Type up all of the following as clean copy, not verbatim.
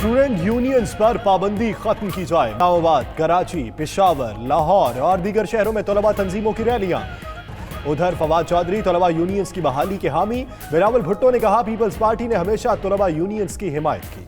Student unions पर पाबंदी खत्म की जाए। इस्लामाबाद, कराची, पेशावर, लाहौर और दीगर शहरों में तलबा तंजीमों की रैलियां। उधर फवाद चौधरी तलबा यूनियंस की बहाली के हामी। बिलावल भुट्टो ने कहा पीपल्स पार्टी ने हमेशा तलबा यूनियंस की हिमायत की।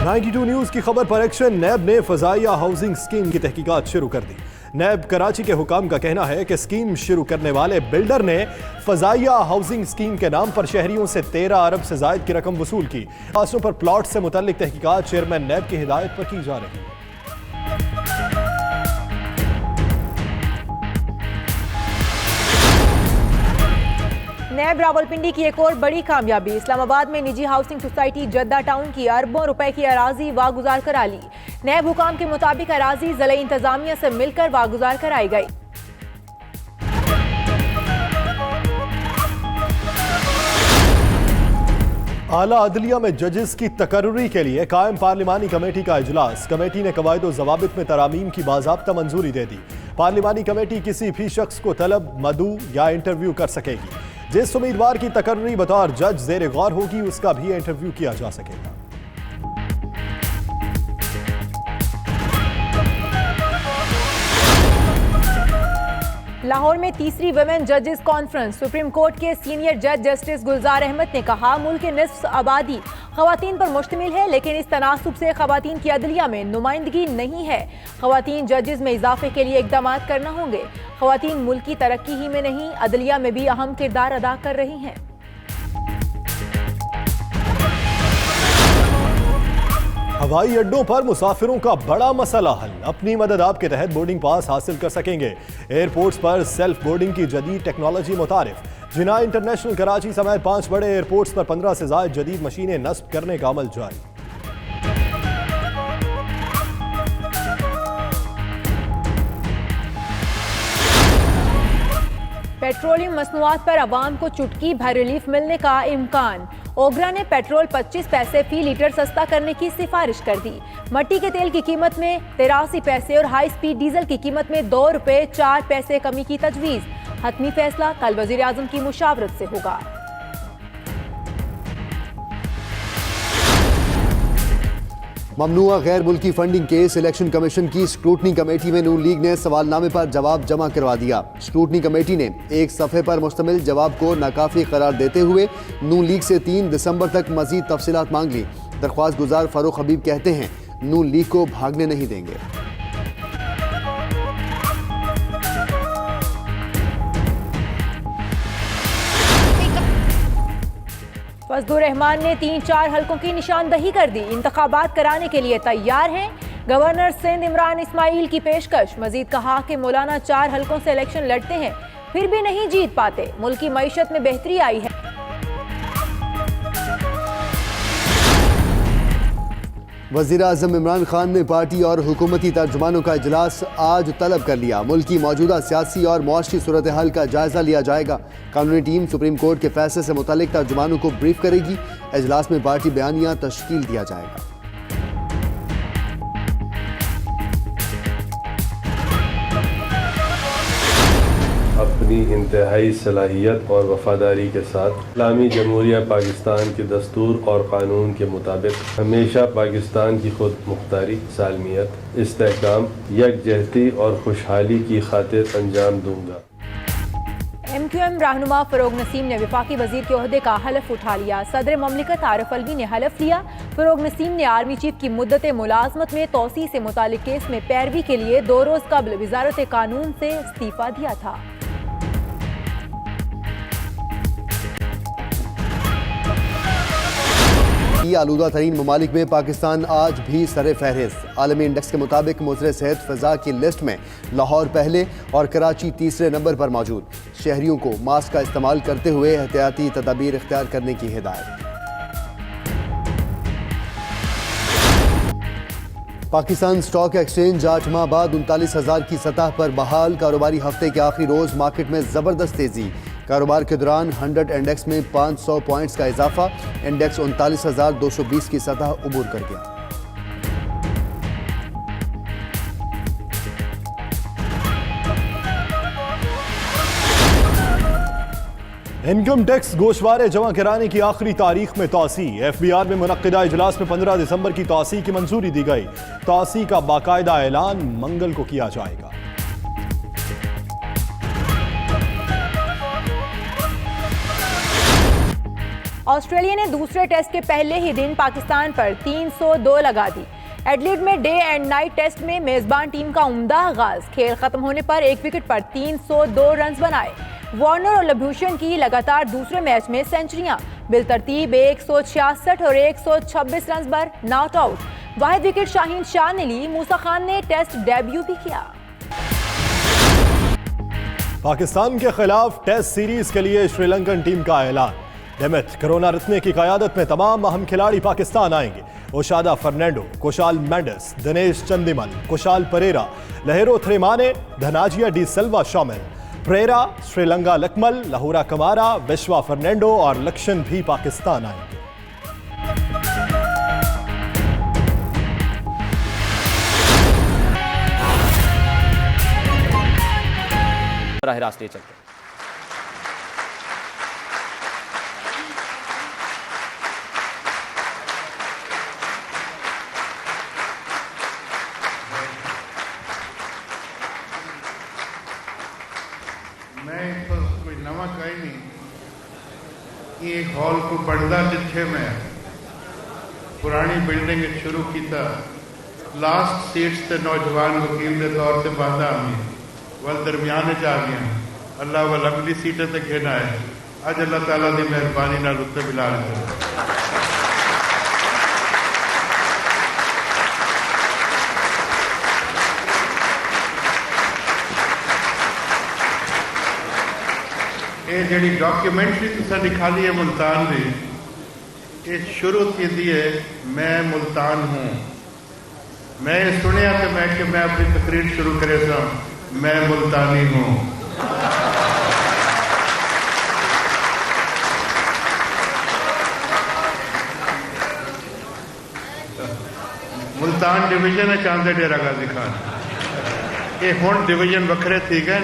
$92 न्यूज की खबर पर एक्शन। नैब ने फजाइया हाउसिंग स्कीम की तहकीकात शुरू कर दी। नैब कराची के हुकाम का कहना है कि स्कीम शुरू करने वाले बिल्डर ने फजाइया हाउसिंग स्कीम के नाम पर शहरियों से 13 अरब से जायद की रकम वसूल की। कासों पर प्लॉट से मुतल्लिक तहकीकात चेयरमैन नैब की हिदायत पर की जा रही है। नैब रावलपिंडी की एक और बड़ी कामयाबी। इस्लामाबाद में निजी हाउसिंग सोसाइटी जद्दा टाउन की अरबों रुपए की अराजी वागुजार करा ली। नैब हुकाम के मुताबिक अराजी जिला इंतजामिया से मिलकर वागुजार कराई गई। आला अदलिया में जजेस की तकर्री के लिए कायम पार्लिमानी कमेटी का इजलास। कमेटी ने कवायद व ज़वाबित में तरामीम की बाज़ाब्ता मंजूरी दे दी। पार्लिमानी कमेटी किसी भी शख्स को तलब, मदू या इंटरव्यू कर सकेगी। जिस उम्मीदवार की तकर्री बतौर जज ज़ेर गौर होगी उसका भी इंटरव्यू किया जा सकेगा। लाहौर में तीसरी वुमेन जजेस कॉन्फ्रेंस। सुप्रीम कोर्ट के सीनियर जज जस्टिस गुलजार अहमद ने कहा मुल्क की निस्फ आबादी खवातीन पर मुश्तमिल है, लेकिन इस तनासुब से खवातीन की अदलिया में नुमाइंदगी नहीं है। खवातीन जजेस में इजाफे के लिए इकदाम करना होंगे। खवातीन मुल्क की तरक्की ही में नहीं, अदलिया में भी अहम किरदार अदा कर रही हैं। हवाई अड्डों पर मुसाफिरों का बड़ा मसला हल। अपनी मदद आपके तहत बोर्डिंग पास हासिल कर सकेंगे। एयरपोर्ट्स पर सेल्फ बोर्डिंग की जदीद टेक्नोलॉजी मुतारिफ। जिना इंटरनेशनल कराची समेत 5 बड़े एयरपोर्ट्स पर 15 से ज्यादा जदीद मशीनें नस्ब करने का अमल जारी। पेट्रोलियम मसनूआत पर आवाम को चुटकी भर रिलीफ मिलने का इम्कान। ओगरा ने पेट्रोल 25 पैसे फी लीटर सस्ता करने की सिफारिश कर दी। मट्टी के तेल की कीमत में 83 पैसे और हाई स्पीड डीजल की कीमत में 2 रुपए 4 पैसे कमी की तजवीज़। हतमी फैसला कल वज़ीर आज़म की मुशावरत से होगा। ममनुआ गैर मुल्की फंडिंग केस। इलेक्शन कमीशन की स्क्रूटनी कमेटी में नून लीग ने सवालनामे पर जवाब जमा करवा दिया। स्क्रूटनी कमेटी ने एक सफ़े पर मुश्तमिल जवाब को नाकाफी करार देते हुए नून लीग से 3 दिसंबर तक मजीद तफसीलात मांग ली। दरख्वास्त गुजार फारूक हबीब कहते हैं नून लीग को भागने नहीं देंगे। फजलुर रहमान ने 3-4 हलकों की निशानदही कर दी। इंतखाबात कराने के लिए तैयार हैं। गवर्नर सिंध इमरान इस्माइल की पेशकश। मजीद कहा कि मौलाना 4 हलकों से इलेक्शन लड़ते हैं फिर भी नहीं जीत पाते। मुल्क की मईशत में बेहतरी आई है। वज़ीर आज़म इमरान खान ने पार्टी और हुकूमती तर्जुमानों का इजलास आज तलब कर लिया। मुल्क की मौजूदा सियासी और मुआशी सूरत हाल का जायजा लिया जाएगा। कानूनी टीम सुप्रीम कोर्ट के फैसले से मुतालिक तर्जुमानों को ब्रीफ करेगी। इजलास में पार्टी बयानिया तश्कील दिया जाएगा। अपनी इंतहाई सलाहियत और वफादारी के साथ इस्लामी जमहूरिया पाकिस्तान के दस्तूर और कानून के मुताबिक हमेशा पाकिस्तान की खुद मुख्तारी, सालमियत, इस्तेहकाम, यकजहती और खुशहाली की खातिर अंजाम दूंगा। MQM रहनुमा फरोग नसीम ने वफाकी वजीर के ओहदे का हलफ उठा लिया। सदर ममलिकत आरिफ अलवी ने हलफ लिया। फरोग नसीम ने आर्मी चीफ की मुद्दत मुलाजमत में तोसी से मुतालिक केस में पैरवी के लिए 2 रोज कबल वजारत कानून से इस्तीफा दिया था। आलूदा तरीन ममालिक में पाकिस्तान आज भी सरे फहरिस्त। आलमी इंडेक्स के मुताबिक मुज़र सेहत फ़िज़ा की लिस्ट में लाहौर पहले और कराची तीसरे नंबर पर मौजूद। शहरियों को मास्क का इस्तेमाल करते हुए एहतियाती तदाबीर इख्तियार करने की हिदायत। पाकिस्तान स्टॉक एक्सचेंज 8 माह बाद 39,000 की सतह पर बहाल। कारोबारी हफ्ते के आखिरी रोज मार्केट में जबरदस्त तेजी। कारोबार के दौरान 100 इंडेक्स में 500 पॉइंट्स का इजाफा। इंडेक्स 39,220 की सतह उबूर कर गया। इनकम टैक्स गोशवारे जमा कराने की आखिरी तारीख में तोसी। FBR में मुनक्किदा इजलास में 15 दिसंबर की तोसी की मंजूरी दी गई। तोसी का बाकायदा ऐलान मंगल को किया जाएगा। ऑस्ट्रेलिया ने दूसरे टेस्ट के पहले ही दिन पाकिस्तान पर 302 लगा दी। एडलेड में डे एंड नाइट टेस्ट में मेजबान टीम का उम्दा आगाज। खेल खत्म होने पर एक विकेट पर 302 रन बनाए। वार्नर और लभूषण की लगातार दूसरे मैच में सेंचुरियां। बिलतरतीब 166 और 126 रन पर not out. Wahid wicket Shaheen Shah ने ली। मूसा खान ने टेस्ट डेब्यू भी किया। पाकिस्तान के खिलाफ टेस्ट सीरीज के लिए श्रीलंकन टीम का ऐलान। डेमिथ करुणारत्ने की क़यादत में तमाम अहम खिलाड़ी पाकिस्तान आएंगे। ओशादा फर्नांडो, कुशाल मेंडिस, दिनेश चंदीमल, कुशाल परेरा, लहेरो थ्रेमाने, धनाजिया डी सिल्वा शामिल। प्रेरा, श्रीलंका लकमल, लाहौरा कमारा, विश्वा फर्नांडो और लक्षण भी पाकिस्तान आएंगे। बराह रास्त ले चलते। मैं तो कोई नवा कही नहीं कि एक हॉल को बढ़दा जिथे मैं पुरानी बिल्डिंग शुरू किया लास्ट सीट्स ते नौजवान वकील के तौर से बाधा आमी वल दरमियान आ गया अल्लाह वल अगली सीटें तक घेना है। अज अल्लाह ताला की मेहरबानी नाल उत्ते मिला ये जी डॉक्यूमेंट्री तुसा निकाली है मुल्तान की, ये शुरू की है मैं मुल्तान हूँ। मैं सुनिया तो मैं अपनी तकरीर शुरू करे था मैं मुल्तानी हूँ। मुल्तान डिवीजन है चांदे डेरा गाजी खान। ये हुण डिवीजन वखरे थी गए।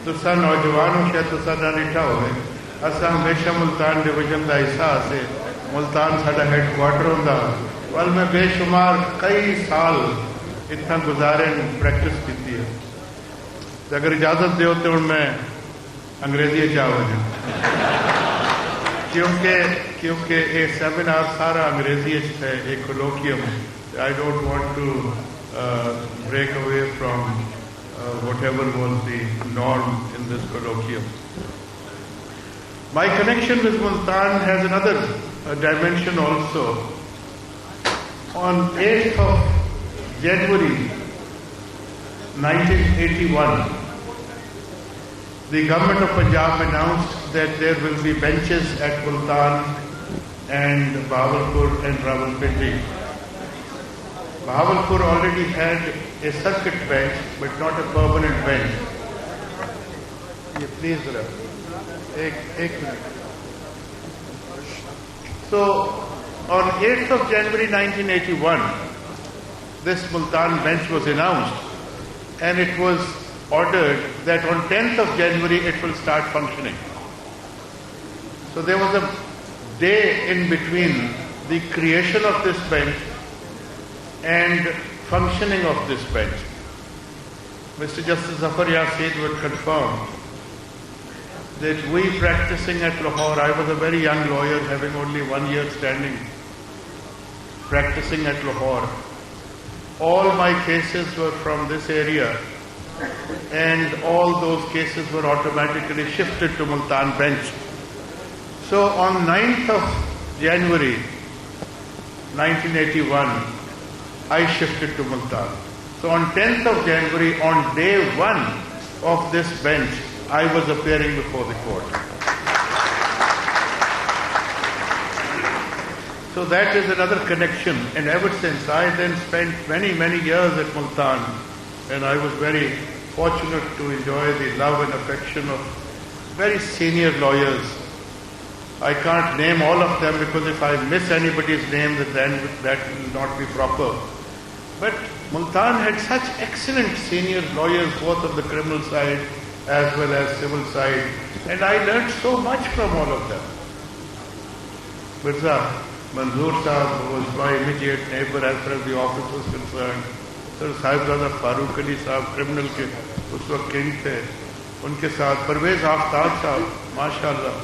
तुसा नौजवान हो शायद तुसा ना निठा हो। असा हमेशा मुल्तान डिवीजन का एहसास है। मुल्तान साडा हैडक्वार्टर होंदा। वल मैं बेशुमार कई साल इतना गुजारे प्रैक्टिस की है। तो अगर इजाजत दो तो हूँ मैं अंग्रेजी जा वजा क्योंकि ये सेमिनार सारा अंग्रेजी है एक colloquium. I don't want to break away from whatever was the norm in this colloquium. My connection with Multan has another dimension also. On 8th of January 1981, the government of Punjab announced that there will be benches at Multan and Bahawalpur and Rawalpindi. Bahawalpur already had a circuit bench but not a permanent bench. Please, एक minute. So, on 8th of January 1981, this Multan bench was announced and it was ordered that on 10th of January it will start functioning. So there was a day in between the creation of this bench and functioning of this bench. Mr. Justice Zafar Yasir would confirm that we practicing at Lahore, I was a very young lawyer having only 1 year standing, practicing at Lahore. All my cases were from this area and all those cases were automatically shifted to Multan bench. So on 9th of January 1981, I shifted to Multan. So on 10th of January, on day 1 of this bench, I was appearing before the court. So that is another connection. And ever since, I then spent many years at Multan. And I was very fortunate to enjoy the love and affection of very senior lawyers. I can't name all of them because if I miss anybody's name, then that will not be proper. But Multan had such excellent senior lawyers, both on the criminal side as well as civil side, and I learned so much from all of them. Mirza Manzoor Sahab was my immediate neighbor as far as the office was concerned. Sir Sahibzada Farooq Ali Sahab criminal के उस वक्त king थे, उनके साथ परवेज आफ्ताब साहब माशाल्लाह